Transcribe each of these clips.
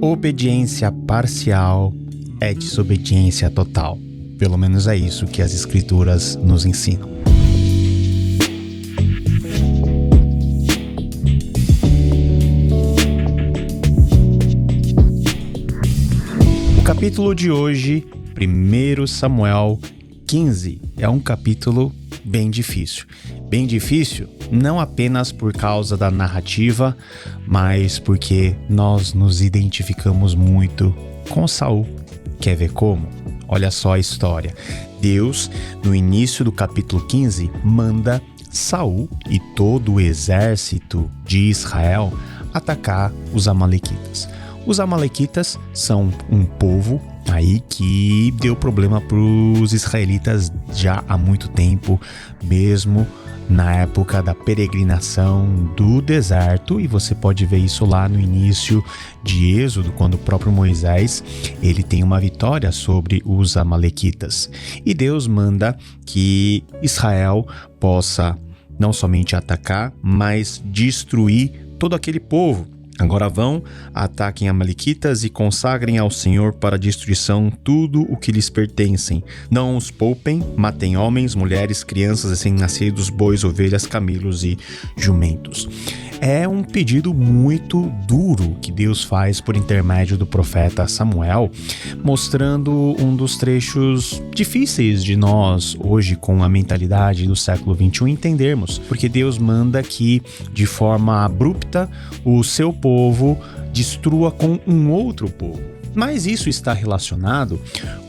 Obediência parcial é desobediência total. Pelo menos é isso que as Escrituras nos ensinam. O capítulo de hoje, 1 Samuel 15, é um capítulo bem difícil. Bem difícil não apenas por causa da narrativa, mas porque nós nos identificamos muito com Saul. Quer ver como? Olha só a história. Deus, no início do capítulo 15, manda Saul e todo o exército de Israel atacar os amalequitas. Os amalequitas são um povo aí que deu problema para os israelitas já há muito tempo, mesmo na época da peregrinação do deserto, e você pode ver isso lá no início de Êxodo, quando o próprio Moisés ele tem uma vitória sobre os amalequitas. E Deus manda que Israel possa não somente atacar, mas destruir todo aquele povo. Agora vão, ataquem amalequitas e consagrem ao Senhor para destruição tudo o que lhes pertencem. Não os poupem, matem homens, mulheres, crianças, recém-nascidos, bois, ovelhas, camelos e jumentos. É um pedido muito duro que Deus faz por intermédio do profeta Samuel, mostrando um dos trechos difíceis de nós, hoje com a mentalidade do século XXI, entendermos. Porque Deus manda que, de forma abrupta, o seu povo destrua com um outro povo. Mas isso está relacionado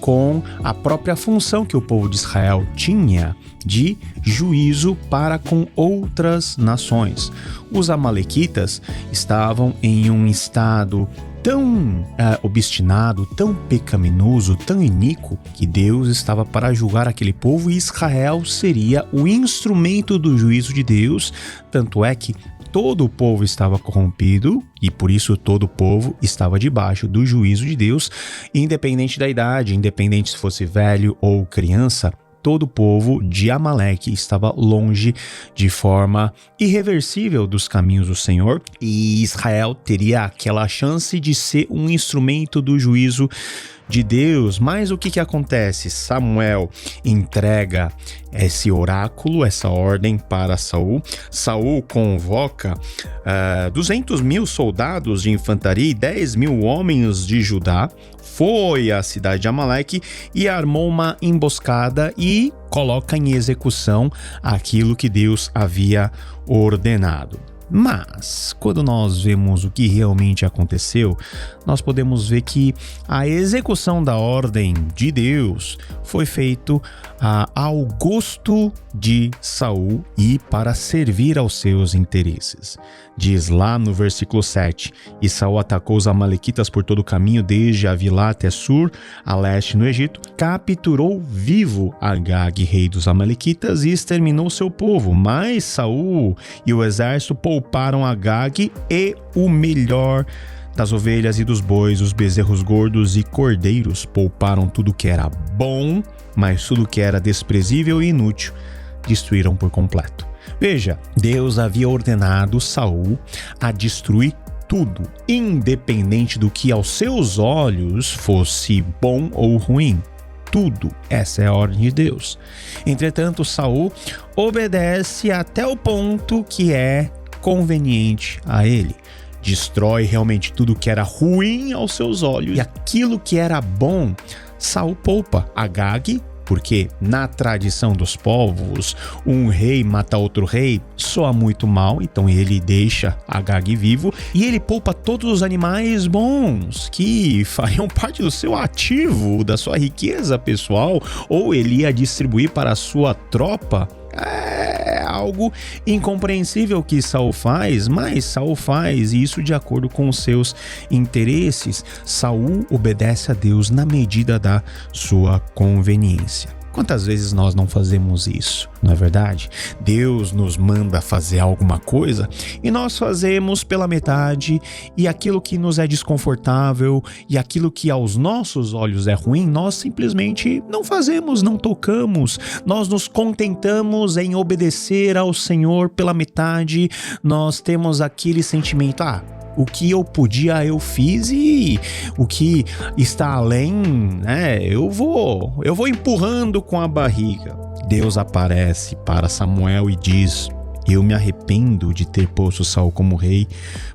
com a própria função que o povo de Israel tinha de juízo para com outras nações. Os amalequitas estavam em um estado tão obstinado, tão pecaminoso, tão iníquo, que Deus estava para julgar aquele povo e Israel seria o instrumento do juízo de Deus. Tanto é que todo o povo estava corrompido e por isso todo o povo estava debaixo do juízo de Deus, independente da idade, independente se fosse velho ou criança. Todo o povo de Amaleque estava longe de forma irreversível dos caminhos do Senhor, e Israel teria aquela chance de ser um instrumento do juízo de Deus. Mas o que acontece? Samuel entrega esse oráculo, essa ordem para Saul. Saul convoca 200 mil soldados de infantaria e 10 mil homens de Judá, foi à cidade de Amaleque e armou uma emboscada e coloca em execução aquilo que Deus havia ordenado. Mas, quando nós vemos o que realmente aconteceu, nós podemos ver que a execução da ordem de Deus foi feita ao gosto de Saul e para servir aos seus interesses. Diz lá no versículo 7, e Saul atacou os amalequitas por todo o caminho, desde Avilá até Sur, a leste no Egito, capturou vivo Agag, rei dos amalequitas, e exterminou seu povo. Mas Saul e o exército pouparam Agag e o melhor das ovelhas e dos bois, os bezerros gordos e cordeiros. Pouparam tudo que era bom, mas tudo que era desprezível e inútil destruíram por completo. Veja, Deus havia ordenado Saul a destruir tudo, independente do que aos seus olhos fosse bom ou ruim. Tudo. Essa é a ordem de Deus. Entretanto, Saul obedece até o ponto que é conveniente a ele. Destrói realmente tudo que era ruim aos seus olhos, e aquilo que era bom, Saul poupa. Agag, porque na tradição dos povos, um rei mata outro rei soa muito mal, então ele deixa Agag vivo, e ele poupa todos os animais bons que fariam parte do seu ativo, da sua riqueza pessoal, ou ele ia distribuir para a sua tropa. É algo incompreensível que Saul faz, mas Saul faz isso de acordo com os seus interesses. Saul obedece a Deus na medida da sua conveniência. Quantas vezes nós não fazemos isso, não é verdade? Deus nos manda fazer alguma coisa e nós fazemos pela metade, e aquilo que nos é desconfortável e aquilo que aos nossos olhos é ruim, nós simplesmente não fazemos, não tocamos. Nós nos contentamos em obedecer ao Senhor pela metade. Nós temos aquele sentimento, O que eu podia, eu fiz, e o que está além, né, eu vou empurrando com a barriga. Deus aparece para Samuel e diz: eu me arrependo de ter posto Saul como rei,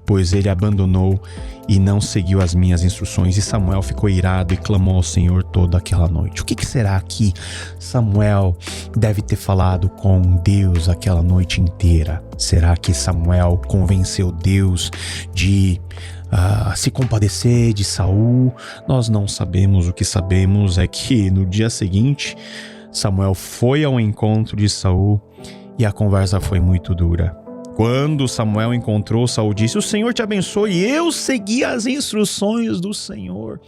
pois ele abandonou e não seguiu as minhas instruções. E Samuel ficou irado e clamou ao Senhor toda aquela noite. O que será que Samuel deve ter falado com Deus aquela noite inteira? Será que Samuel convenceu Deus de se compadecer de Saul? Nós não sabemos. O que sabemos é que no dia seguinte, Samuel foi ao encontro de Saul e a conversa foi muito dura. Quando Samuel encontrou Saul, disse: o Senhor te abençoe. E eu segui as instruções do Senhor.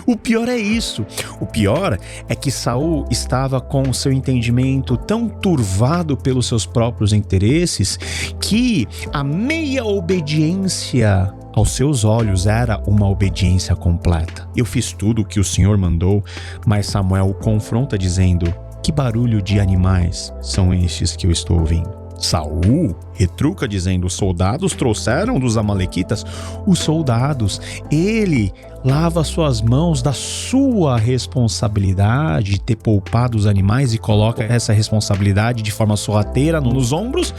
O pior é isso. O pior é que Saul estava com o seu entendimento tão turvado pelos seus próprios interesses que a meia obediência aos seus olhos era uma obediência completa. Eu fiz tudo o que o Senhor mandou, mas Samuel o confronta dizendo: que barulho de animais são estes que eu estou ouvindo? Saul retruca dizendo: os soldados trouxeram dos amalequitas. Os soldados, ele lava suas mãos da sua responsabilidade de ter poupado os animais e coloca essa responsabilidade de forma sorrateira nos ombros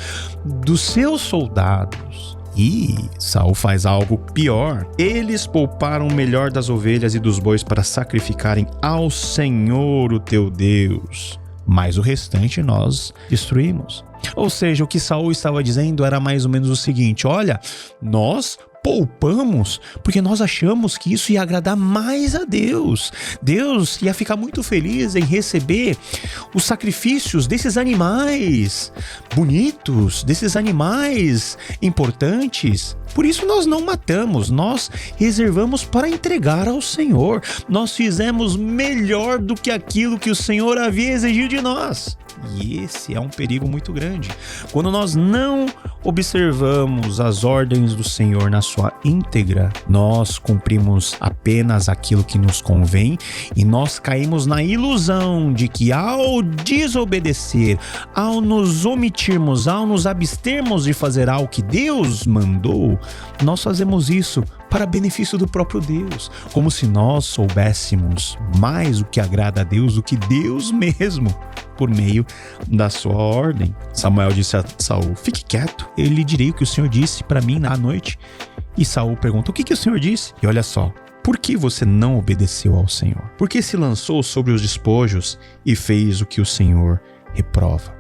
dos seus soldados. E Saul faz algo pior. Eles pouparam o melhor das ovelhas e dos bois para sacrificarem ao Senhor, o teu Deus. Mas o restante nós destruímos. Ou seja, o que Saul estava dizendo era mais ou menos o seguinte: olha, nós poupamos porque nós achamos que isso ia agradar mais a Deus. Deus ia ficar muito feliz em receber os sacrifícios desses animais bonitos, desses animais importantes. Por isso nós não matamos, nós reservamos para entregar ao Senhor. Nós fizemos melhor do que aquilo que o Senhor havia exigido de nós. E esse é um perigo muito grande. Quando nós não observamos as ordens do Senhor na sua íntegra, nós cumprimos apenas aquilo que nos convém e nós caímos na ilusão de que ao desobedecer, ao nos omitirmos, ao nos abstermos de fazer algo que Deus mandou, nós fazemos isso para benefício do próprio Deus, como se nós soubéssemos mais o que agrada a Deus do que Deus mesmo, por meio da sua ordem. Samuel disse a Saul: fique quieto, eu lhe direi o que o Senhor disse para mim à noite. E Saul pergunta: o que o Senhor disse? E olha só, por que você não obedeceu ao Senhor? Por que se lançou sobre os despojos e fez o que o Senhor reprova?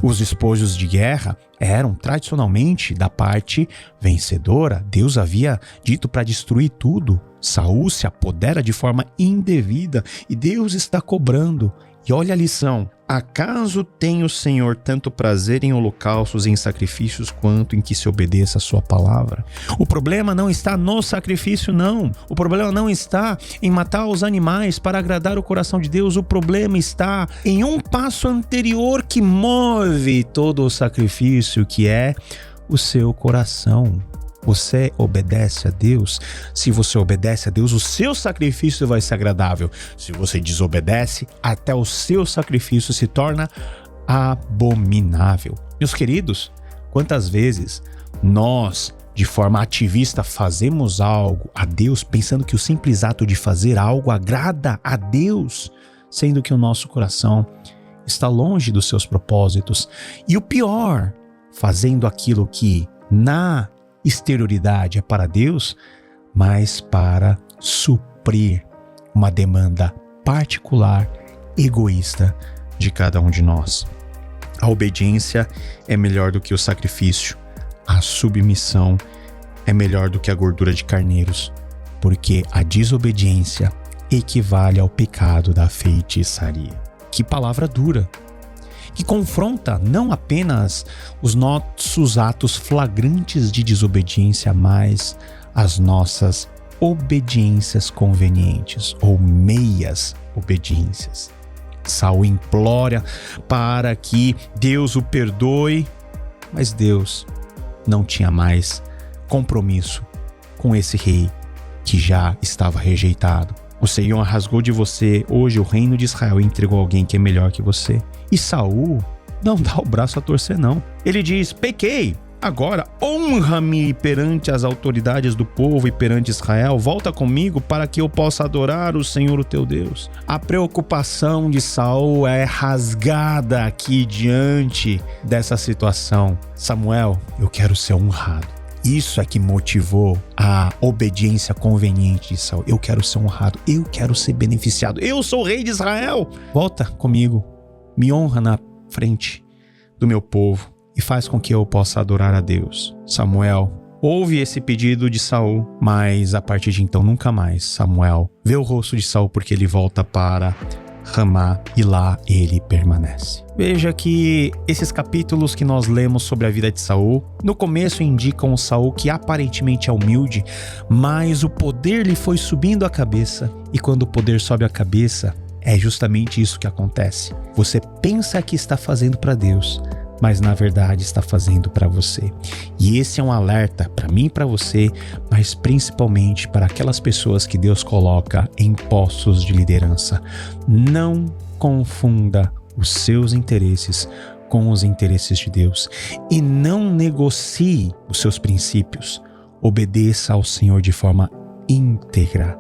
Os despojos de guerra eram tradicionalmente da parte vencedora. Deus havia dito para destruir tudo. Saul se apodera de forma indevida e Deus está cobrando. E olha a lição: acaso tem o Senhor tanto prazer em holocaustos e em sacrifícios quanto em que se obedeça a sua palavra? O problema não está no sacrifício, não. O problema não está em matar os animais para agradar o coração de Deus. O problema está em um passo anterior que move todo o sacrifício, que é o seu coração. Você obedece a Deus? Se você obedece a Deus, o seu sacrifício vai ser agradável. Se você desobedece, até o seu sacrifício se torna abominável. Meus queridos, quantas vezes nós, de forma ativista, fazemos algo a Deus pensando que o simples ato de fazer algo agrada a Deus, sendo que o nosso coração está longe dos seus propósitos. E o pior, fazendo aquilo que na exterioridade é para Deus, mas para suprir uma demanda particular, egoísta de cada um de nós. A obediência é melhor do que o sacrifício. A submissão é melhor do que a gordura de carneiros, porque a desobediência equivale ao pecado da feitiçaria. Que palavra dura! Que confronta não apenas os nossos atos flagrantes de desobediência, mas as nossas obediências convenientes ou meias obediências. Saul implora para que Deus o perdoe, mas Deus não tinha mais compromisso com esse rei que já estava rejeitado. O Senhor rasgou de você hoje o reino de Israel e entregou alguém que é melhor que você. E Saul não dá o braço a torcer, não. Ele diz: pequei, Agora, honra-me perante as autoridades do povo e perante Israel. Volta comigo para que eu possa adorar o Senhor, o teu Deus. A preocupação de Saul é rasgada aqui diante dessa situação. Samuel, eu quero ser honrado. Isso é que motivou a obediência conveniente de Saul. Eu quero ser honrado, eu quero ser beneficiado. Eu sou o rei de Israel. Volta comigo, me honra na frente do meu povo e faz com que eu possa adorar a Deus. Samuel ouve esse pedido de Saul, mas a partir de então nunca mais Samuel vê o rosto de Saul, porque ele volta para Ramá e lá ele permanece. Veja que esses capítulos que nós lemos sobre a vida de Saul, no começo indicam o Saul que aparentemente é humilde, mas o poder lhe foi subindo a cabeça, e quando o poder sobe a cabeça, é justamente isso que acontece. Você pensa que está fazendo para Deus, mas na verdade está fazendo para você. E esse é um alerta para mim e para você, mas principalmente para aquelas pessoas que Deus coloca em postos de liderança. Não confunda os seus interesses com os interesses de Deus e não negocie os seus princípios. Obedeça ao Senhor de forma íntegra,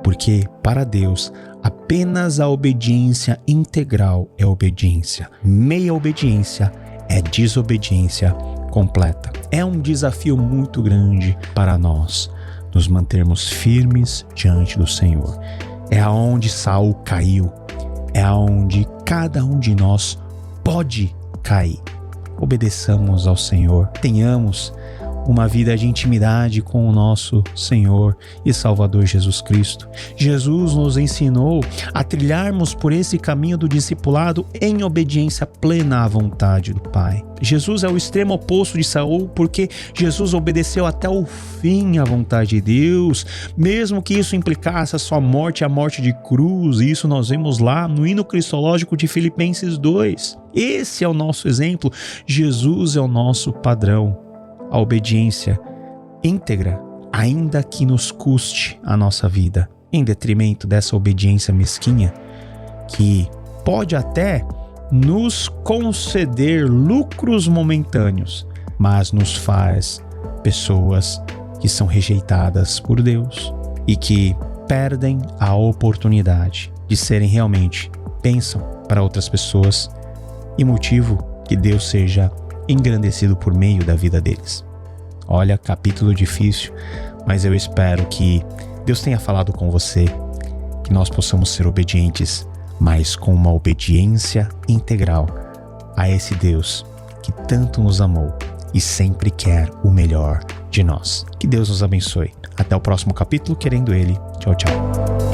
porque para Deus apenas a obediência integral é obediência. Meia obediência é desobediência completa. É um desafio muito grande para nós nos mantermos firmes diante do Senhor. É aonde Saul caiu, é aonde cada um de nós pode cair. Obedeçamos ao Senhor, tenhamos uma vida de intimidade com o nosso Senhor e Salvador Jesus Cristo. Jesus nos ensinou a trilharmos por esse caminho do discipulado em obediência plena à vontade do Pai. Jesus é o extremo oposto de Saul, porque Jesus obedeceu até o fim à vontade de Deus, mesmo que isso implicasse a sua morte, a morte de cruz. Isso nós vemos lá no hino cristológico de Filipenses 2. Esse é o nosso exemplo. Jesus é o nosso padrão. A obediência íntegra, ainda que nos custe a nossa vida, em detrimento dessa obediência mesquinha, que pode até nos conceder lucros momentâneos, mas nos faz pessoas que são rejeitadas por Deus e que perdem a oportunidade de serem realmente bênção para outras pessoas e motivo que Deus seja engrandecido por meio da vida deles. Olha, capítulo difícil, mas eu espero que Deus tenha falado com você, que nós possamos ser obedientes, mas com uma obediência integral a esse Deus que tanto nos amou e sempre quer o melhor de nós. Que Deus nos abençoe. Até o próximo capítulo, querendo Ele. Tchau, tchau.